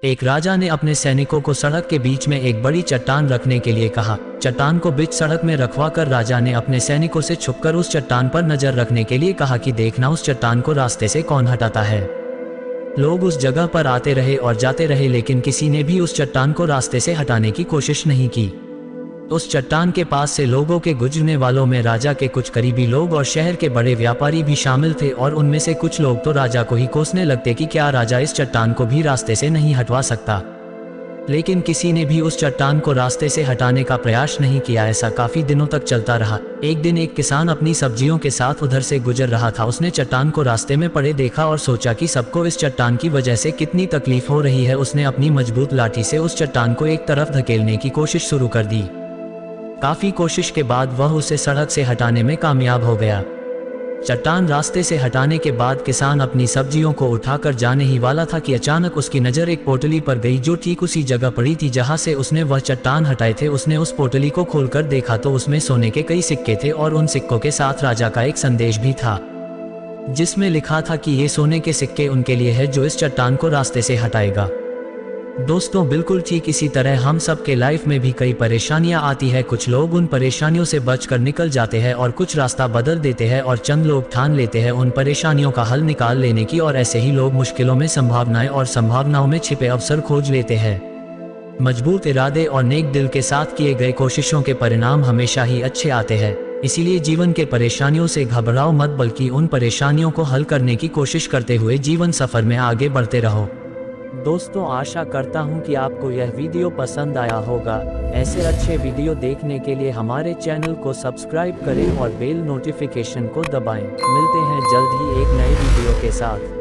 एक राजा ने अपने सैनिकों को सड़क के बीच में एक बड़ी चट्टान रखने के लिए कहा। चट्टान को बीच सड़क में रखवाकर राजा ने अपने सैनिकों से छुपकर उस चट्टान पर नजर रखने के लिए कहा कि देखना उस चट्टान को रास्ते से कौन हटाता है। लोग उस जगह पर आते रहे और जाते रहे, लेकिन किसी ने भी उस चट्टान को रास्ते से हटाने की कोशिश नहीं की। उस चट्टान के पास से लोगों के गुजरने वालों में राजा के कुछ करीबी लोग और शहर के बड़े व्यापारी भी शामिल थे, और उनमें से कुछ लोग तो राजा को ही कोसने लगते कि क्या राजा इस चट्टान को भी रास्ते से नहीं हटवा सकता। लेकिन किसी ने भी उस चट्टान को रास्ते से हटाने का प्रयास नहीं किया। ऐसा काफी दिनों तक चलता रहा। एक दिन एक किसान अपनी सब्जियों के साथ उधर से गुजर रहा था। उसने चट्टान को रास्ते में पड़े देखा और सोचा कि सबको इस चट्टान की वजह से कितनी तकलीफ हो रही है। उसने अपनी मजबूत लाठी से उस चट्टान को एक तरफ धकेलने की कोशिश शुरू कर दी। काफी कोशिश के बाद वह उसे सड़क से हटाने में कामयाब हो गया। चट्टान रास्ते से हटाने के बाद किसान अपनी सब्जियों को उठाकर जाने ही वाला था कि अचानक उसकी नज़र एक पोटली पर गई जो ठीक उसी जगह पड़ी थी जहां से उसने वह चट्टान हटाए थे। उसने उस पोटली को खोलकर देखा तो उसमें सोने के कई सिक्के थे, और उन सिक्कों के साथ राजा का एक संदेश भी था, जिसमें लिखा था कि ये सोने के सिक्के उनके लिए है जो इस चट्टान को रास्ते से हटाएगा। दोस्तों, बिल्कुल ठीक इसी तरह हम सब के लाइफ में भी कई परेशानियां आती है। कुछ लोग उन परेशानियों से बचकर निकल जाते हैं और कुछ रास्ता बदल देते हैं, और चंद लोग ठान लेते हैं उन परेशानियों का हल निकाल लेने की, और ऐसे ही लोग मुश्किलों में संभावनाएं और संभावनाओं में छिपे अवसर खोज लेते हैं। मजबूत इरादे और नेक दिल के साथ किए गए कोशिशों के परिणाम हमेशा ही अच्छे आते हैं। इसीलिए जीवन के परेशानियों से घबराओ मत, बल्कि उन परेशानियों को हल करने की कोशिश करते हुए जीवन सफर में आगे बढ़ते रहो। दोस्तों, आशा करता हूं कि आपको यह वीडियो पसंद आया होगा। ऐसे अच्छे वीडियो देखने के लिए हमारे चैनल को सब्सक्राइब करें और बेल नोटिफिकेशन को दबाएं। मिलते हैं जल्द ही एक नए वीडियो के साथ।